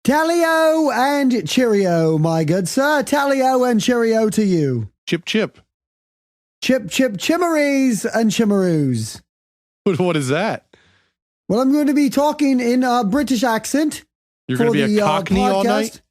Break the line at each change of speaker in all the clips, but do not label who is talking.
Tally-o and cheerio, my good sir. Tally-o and cheerio to you.
Chip, chip.
Chip, chip, chimarees and chimaroos.
What is that?
Well, I'm going to be talking in a British accent.
You're going to be a Cockney all night?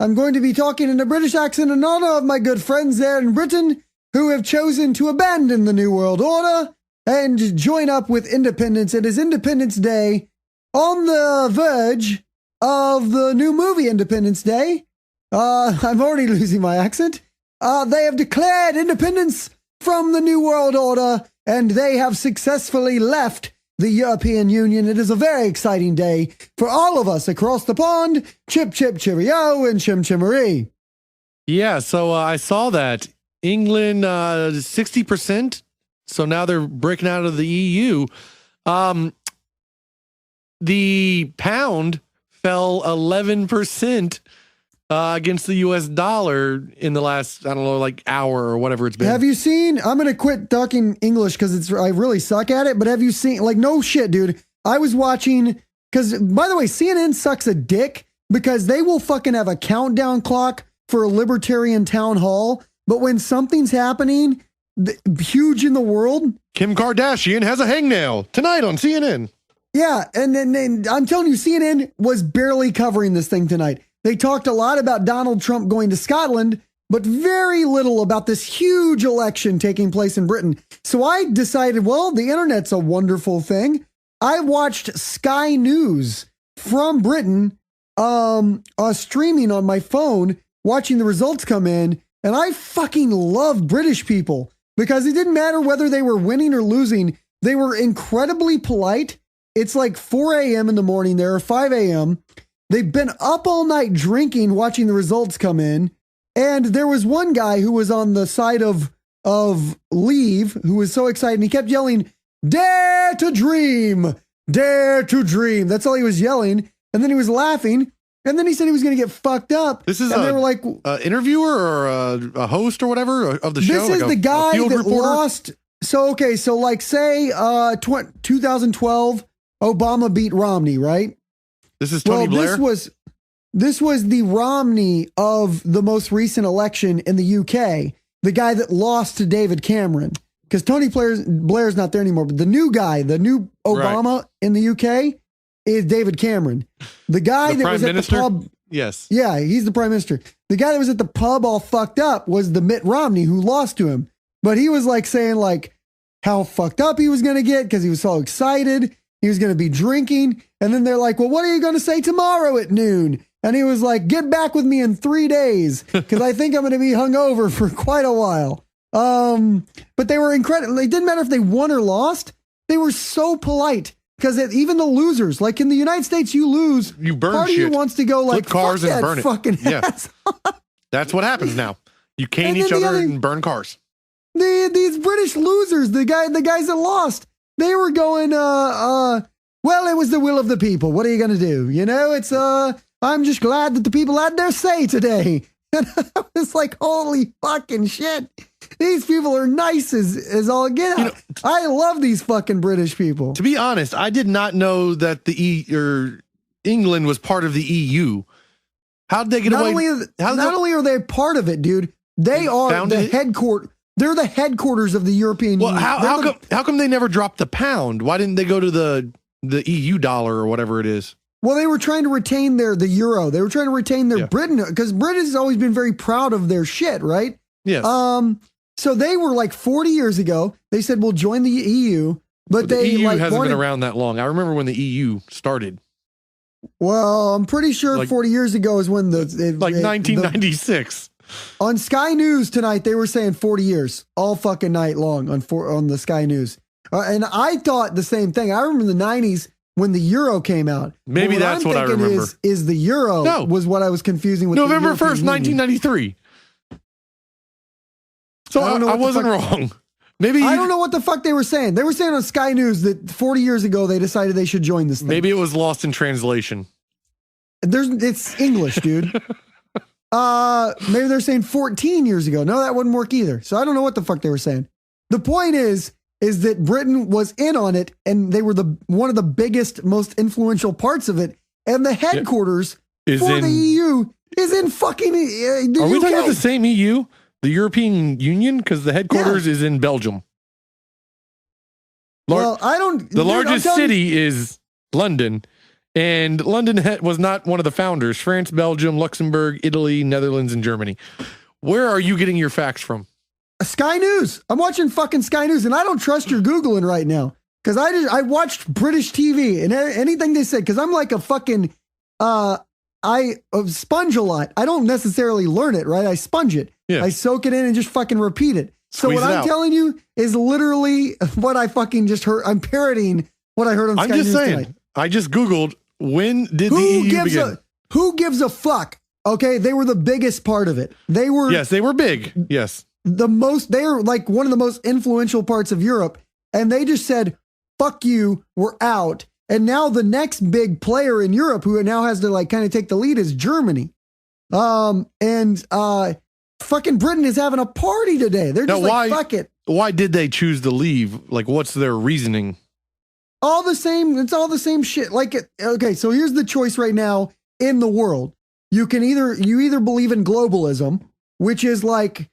I'm going to be talking in a British accent in honor of my good friends there in Britain who have chosen to abandon the New World Order and join up with independence. It is Independence Day, on the verge of the new movie Independence Day. I'm already losing my accent. They have declared independence from the New World Order, and they have successfully left the European Union. It is a very exciting day for all of us across the pond. Chip, chip, cheerio, and chim, chimmery.
Yeah, so I saw that. England, 60%. So now they're breaking out of the EU. The pound fell 11% against the US dollar in the last, I don't know, like hour or whatever it's been.
Have you seen, I'm going to quit talking English because I really suck at it, but have you seen, like, no shit, dude. I was watching, because, by the way, CNN sucks a dick because they will fucking have a countdown clock for a libertarian town hall, but when something's happening huge in the world.
Kim Kardashian has a hangnail tonight on CNN.
Yeah, and then I'm telling you, CNN was barely covering this thing tonight. They talked a lot about Donald Trump going to Scotland, but very little about this huge election taking place in Britain. So I decided, well, the internet's a wonderful thing. I watched Sky News from Britain, streaming on my phone, watching the results come in, and I fucking love British people because it didn't matter whether they were winning or losing. They were incredibly polite. It's like 4 a.m. in the morning there, or 5 a.m. They've been up all night drinking, watching the results come in. And there was one guy who was on the side of leave who was so excited. And he kept yelling, "Dare to dream, dare to dream." That's all he was yelling. And then he was laughing. And then he said he was going to get fucked up.
This is
and they were like,
interviewer or a host or whatever of the show.
This is
like
the guy that lost. So, okay. So like say 2012, Obama beat Romney, right?
This is Tony Blair?
This was the Romney of the most recent election in the UK, the guy that lost to David Cameron. Because Tony Blair's not there anymore, but the new guy, the new Obama in the UK is David Cameron. The guy that was at the pub.
Yes.
Yeah, he's the prime minister. The guy that was at the pub all fucked up was the Mitt Romney who lost to him. But he was like saying like how fucked up he was going to get because he was so excited. He was going to be drinking. And then they're like, well, what are you going to say tomorrow at noon? And he was like, get back with me in 3 days because I think I'm going to be hungover for quite a while. But they were incredible. It didn't matter if they won or lost. They were so polite because even the losers, like in the United States, you lose.
You burn
part
shit.
Part of you wants to go like,
flip cars
fuck
and
that
burn it.
Fucking
yeah.
asshole.
That's what happens now. You cane each other and burn cars.
These British losers, the guys that lost, they were going, well, it was the will of the people. What are you going to do? You know, it's, I'm just glad that the people had their say today. And I was like, holy fucking shit. These people are nice as all get out. You know, I love these fucking British people.
To be honest, I did not know that England was part of the EU. How'd they get away?
Not only are they part of it, dude, they are the headquarters. They're the headquarters of the European Union.
How come they never dropped the pound? Why didn't they go to the EU dollar or whatever it is?
Well, they were trying to retain the euro. They were trying to retain their Britain because Britain has always been very proud of their shit, right?
Yes.
So they were like 40 years ago. They said we'll join the EU, but the
EU hasn't been around that long. I remember when the EU started.
Well, I'm pretty sure 40 years ago is when
1996.
On Sky News tonight, they were saying 40 years, all fucking night long on the Sky News. And I thought the same thing. I remember the 90s when the euro came out.
Maybe that's what I remember.
Is the euro was what I was confusing with
November 1st, 1993. So I wasn't wrong. Maybe
I don't know what the fuck they were saying. They were saying on Sky News that 40 years ago they decided they should join this thing.
Maybe it was lost in translation.
It's English, dude. Maybe they're saying 14 years ago. No, that wouldn't work either. So I don't know what the fuck they were saying. The point is that Britain was in on it and they were one of the biggest, most influential parts of it. And the headquarters
is
for
in.
the EU is in fucking the
Are we
UK.
talking about the same EU, the European Union? Because the headquarters is in Belgium.
Well, I don't.
The largest city is London, and London was not one of the founders. France, Belgium, Luxembourg, Italy, Netherlands, and Germany. Where are you getting your facts from?
Sky News. I'm watching fucking Sky News, and I don't trust your Googling right now because I watched British TV and anything they said because I'm like a fucking I sponge a lot. I don't necessarily learn it, right? I sponge it.
Yeah.
I soak it in and just fucking repeat it. So
Squeeze
what
it
I'm
out.
telling you is literally what I fucking just heard. I'm parodying what I heard on Sky
I'm just
News
saying.
tonight.
I just Googled when did the EU begin?
Who gives a fuck? Okay, they were the biggest part of it. They were
Yes, they were big. Yes.
they were like one of the most influential parts of Europe. And they just said, fuck you, we're out. And now the next big player in Europe who now has to like kind of take the lead is Germany. Fucking Britain is having a party today. They're just
Now,
like, fuck it.
Why did they choose to leave? Like, what's their reasoning?
All the same. It's all the same shit. Like, okay, so here's the choice right now in the world. You either believe in globalism, which is like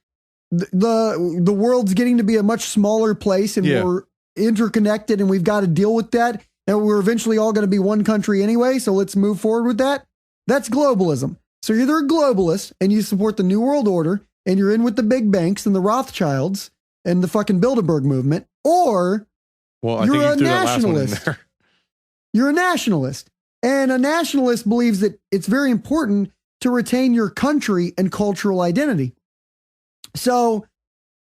the world's getting to be a much smaller place and we're interconnected and we've got to deal with that. And we're eventually all going to be one country anyway. So let's move forward with that. That's globalism. So you're either a globalist and you support the New World Order and you're in with the big banks and the Rothschilds and the fucking Bilderberg movement, or
Well, I
you're
think
a
you threw that last one in
nationalist.
there.
You're a nationalist. And a nationalist believes that it's very important to retain your country and cultural identity. So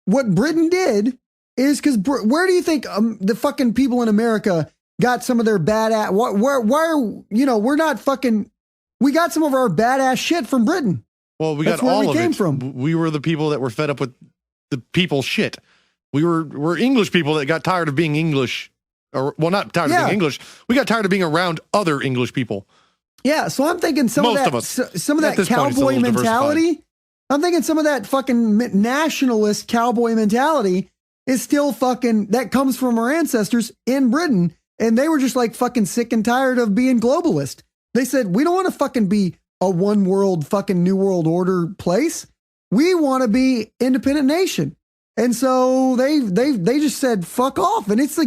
what Britain did is because where do you think the fucking people in America got some of their badass? We're not fucking. We got some of our badass shit from Britain.
Well, we
That's
got
where
all
we
of
came
it.
from.
We were the people that were fed up with the people shit. We're English people that got tired of being English. Or, well, not tired of being English. We got tired of being around other English people.
Yeah, so I'm thinking some
Most
of
of
that,
us.
some of
At
that
this point, it's a
cowboy
little
mentality. I'm thinking some of that fucking nationalist cowboy mentality is still fucking, that comes from our ancestors in Britain. And they were just like fucking sick and tired of being globalist. They said, we don't want to fucking be a one world fucking new world order place. We want to be independent nation. And so they just said, fuck off. And it's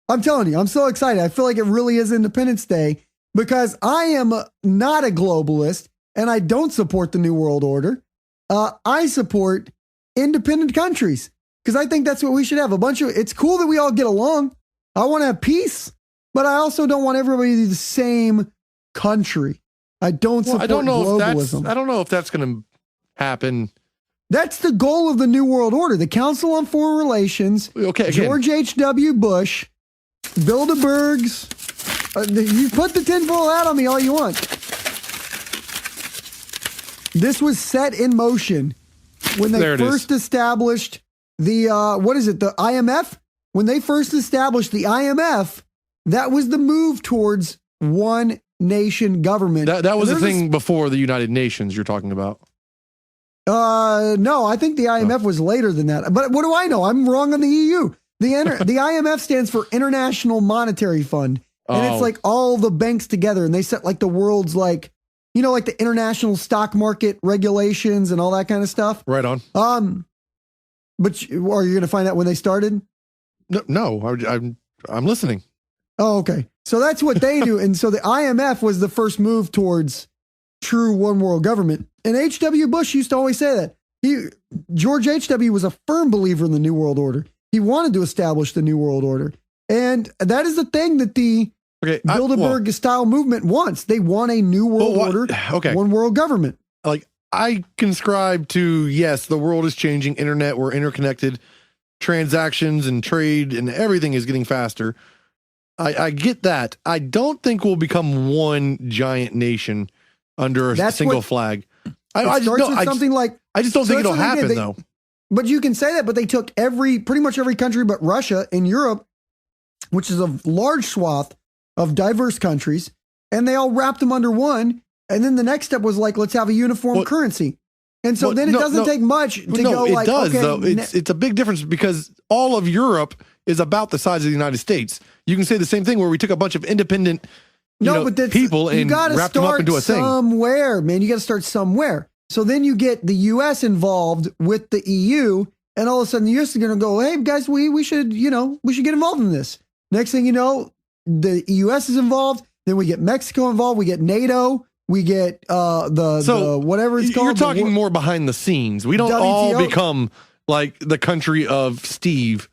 I'm telling you, I'm so excited. I feel like it really is Independence Day because I am not a globalist and I don't support the New World Order. I support independent countries because I think that's what we should have. It's cool that we all get along. I want to have peace, but I also don't want everybody to be the same country. I don't support globalism.
I don't know if that's going to happen.
That's the goal of the New World Order. The Council on Foreign Relations,
Okay, again.
George H.W. Bush, Bilderbergs. You put the tinfoil hat on me all you want. This was set in motion when they
There it
first established the, the IMF? When they first established the IMF, that was the move towards one nation government.
That was the thing before the United Nations you're talking about.
No, I think the IMF was later than that. But what do I know? I'm wrong on the EU. The IMF stands for International Monetary Fund. And it's like all the banks together and they set like the world's like the international stock market regulations and all that kind of stuff.
Right on.
But are you going to find out when they started?
No, I'm listening.
Oh, okay. So that's what they do. And so the IMF was the first move towards true one world government. And H.W. Bush used to always say that. George H.W. was a firm believer in the New World Order. He wanted to establish the New World Order. And that is the thing that the Bilderberg style movement wants. They want a new world order, one world government.
Like I can subscribe to, yes, the world is changing, internet, we're interconnected, transactions and trade and everything is getting faster. I get that. I don't think we'll become one giant nation under a single flag. I just don't think it'll happen though.
But you can say that, but they took pretty much every country but Russia in Europe, which is a large swath of diverse countries, and they all wrapped them under one. And then the next step was like, let's have a uniform currency. And so then it doesn't take much to go like,
does, though. It's a big difference because all of Europe is about the size of the United States. You can say the same thing where we took a bunch of independent
No, but that's
people
you
and
gotta
wrapped them up
start
into a thing.
somewhere, man. You got to start somewhere. So then you get the U.S. involved with the EU, and all of a sudden the U.S. is going to go, "Hey guys, we should get involved in this." Next thing you know, the U.S. is involved. Then we get Mexico involved. We get NATO. We get the whatever it's called.
You're talking more behind the scenes. We don't
WTO.
all become like the country of Steve.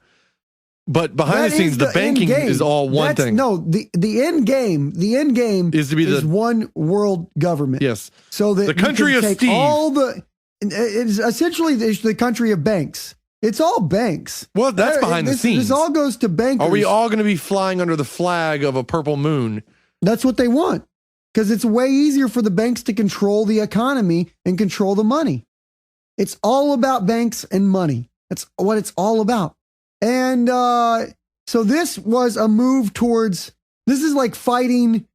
But behind the scenes, the banking is all one thing.
No, the end game
is to be the
one world government.
Yes.
So that
the country of Steve.
It's essentially the country of banks. It's all banks.
Well, that's behind the scenes.
This all goes to bankers.
Are we all going to be flying under the flag of a purple moon?
That's what they want. Because it's way easier for the banks to control the economy and control the money. It's all about banks and money. That's what it's all about. And so this was a move towards, this is like fighting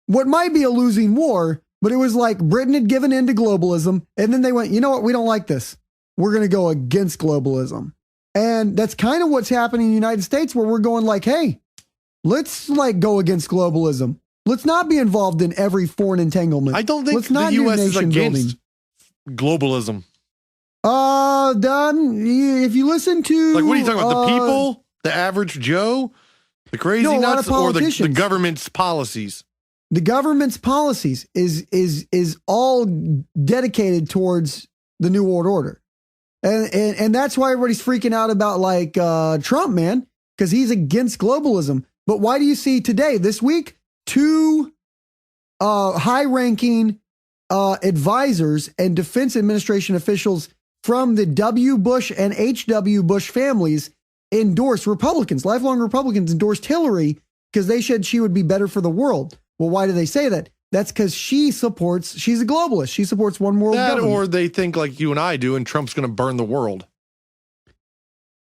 what might be a losing war, but it was like Britain had given in to globalism. And then they went, you know what? We don't like this. We're going to go against globalism. And that's kind of what's happening in the United States, where we're going like, hey, let's like go against globalism. Let's not be involved in every foreign entanglement.
I don't think
let's not
the U.S. is against
building.
Globalism.
If you listen to
like, what are you talking about? The people, the average Joe, the crazy nuts, or the government's policies?
The government's policies is all dedicated towards the New World Order, and that's why everybody's freaking out about like Trump, man, because he's against globalism. But why do you see today, this week, two high-ranking advisors and Defense Administration officials from the W. Bush and H.W. Bush families endorsed Republicans, lifelong Republicans endorsed Hillary because they said she would be better for the world. Well, why do they say that? That's because she's a globalist. She supports one world government.
Or they think like you and I do, and Trump's going to burn the world.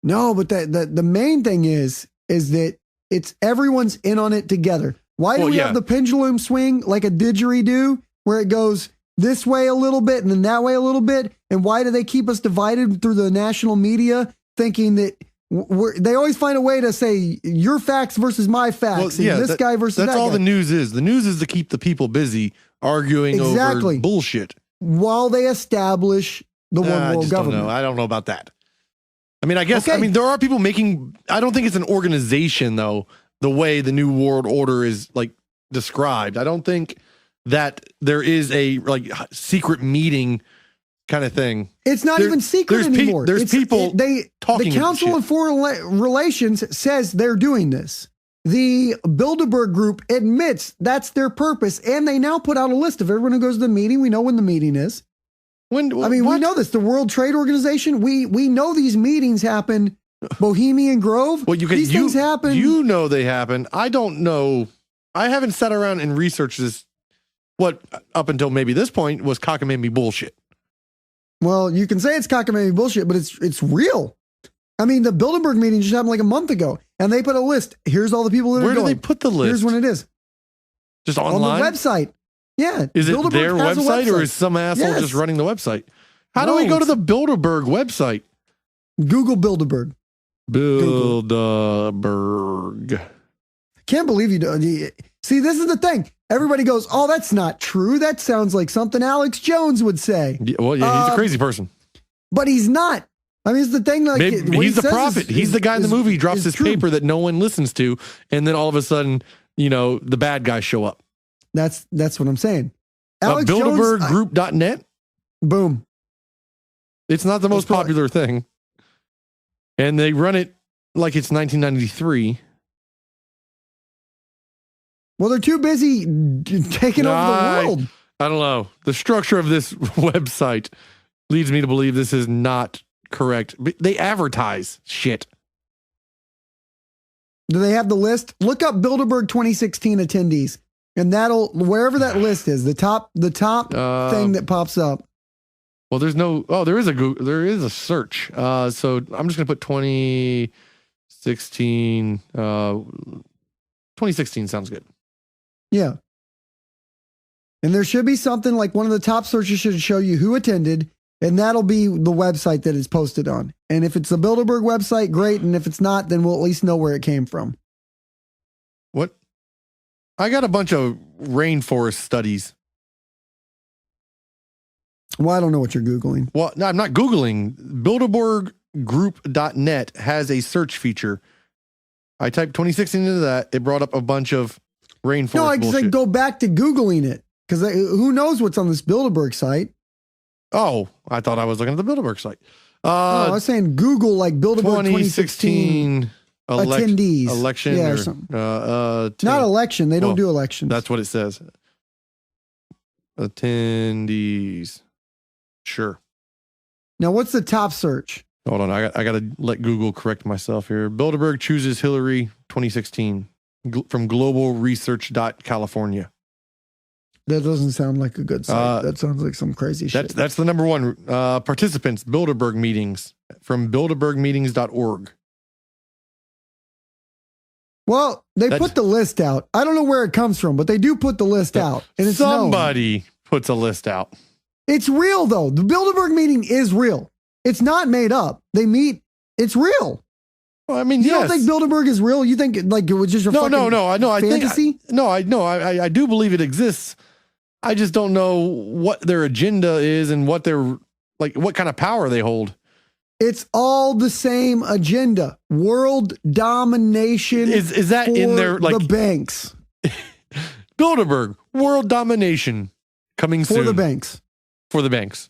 No, but the main thing is that it's everyone's in on it together. Why do we have the pendulum swing like a didgeridoo, where it goes this way a little bit and then that way a little bit? And why do they keep us divided through the national media, thinking that they always find a way to say your facts versus my facts, and this guy versus that guy?
That's all the news is. The news is to keep the people busy arguing over bullshit
while they establish the one world government.
I don't know about that. I mean, I guess, there are people I don't think it's an organization though, the way the New World Order is like described. I don't think that there is a like secret meeting kind of thing.
It's not even secret anymore.
There's people talking.
The Council on Foreign Relations says they're doing this. The Bilderberg Group admits that's their purpose, and they now put out a list of everyone who goes to the meeting. We know when the meeting is. We know this. The World Trade Organization. We know these meetings happen. Bohemian Grove.
Well,
these things happen.
You know they happen. I don't know. I haven't sat around and researched this. What up until maybe this point was cockamamie bullshit.
Well, you can say it's cockamamie bullshit, but it's real. I mean, the Bilderberg meeting just happened like a month ago, and they put a list. Here's all the people that are going.
Where do they put the list?
Here's when it is.
Just online?
On the website. Yeah.
Is it their website, or is some asshole just running the website? How do we go to the Bilderberg website?
Google Bilderberg.
Bilderberg.
Can't believe you do. See, this is the thing. Everybody goes, oh, that's not true. That sounds like something Alex Jones would say.
Yeah, well, yeah, he's a crazy person.
But he's not. I mean, it's the thing. Like,
he's the prophet. He's the guy in the movie who drops his paper that no one listens to, and then all of a sudden, the bad guys show up.
That's what I'm saying. Alex
BilderbergGroup.net.
Boom.
It's not the most popular thing. And they run it like it's 1993.
Well, they're too busy taking over the world.
I don't know. The structure of this website leads me to believe this is not correct. They advertise shit.
Do they have the list? Look up Bilderberg 2016 attendees, and wherever that list is, the top thing that pops up.
Well, there is a search. So I'm just gonna put 2016. 2016 sounds good.
Yeah. And there should be something like one of the top searches should show you who attended, and that'll be the website that it's posted on. And if it's the Bilderberg website, great. And if it's not, then we'll at least know where it came from.
What? I got a bunch of rainforest studies.
Well, I don't know what you're Googling.
Well, no, I'm not Googling. Bilderberggroup.net has a search feature. I typed 2016 into that. It brought up a bunch of rainforest
No, I just
bullshit.
like go back to Googling it because who knows what's on this Bilderberg site?
Oh, I thought I was looking at the Bilderberg site.
No, I was saying Google like Bilderberg 2016 attendees.
election.
Yeah, or
or
something.
Not
Not election. They don't do elections.
That's what it says. Attendees. Sure.
Now, what's the top search?
Hold on. I got to let Google correct myself here. Bilderberg chooses Hillary 2016 from globalresearch.california.
That doesn't sound like a good site. That sounds like some crazy shit.
That's the number one. Participants, Bilderberg meetings from bilderbergmeetings.org.
Well, they put the list out. I don't know where it comes from, but they do put the list out. And it's
Somebody puts a list out.
It's real, though. The Bilderberg meeting is real. It's not made up. They meet. It's real.
Well, I mean,
you don't think Bilderberg is real? You think like it was just a fantasy?
I do believe it exists. I just don't know what their agenda is and what they're like, what kind of power they hold.
It's all the same agenda. World domination.
Is that in their
the banks?
Bilderberg, world domination coming soon.
For the banks.
For the banks.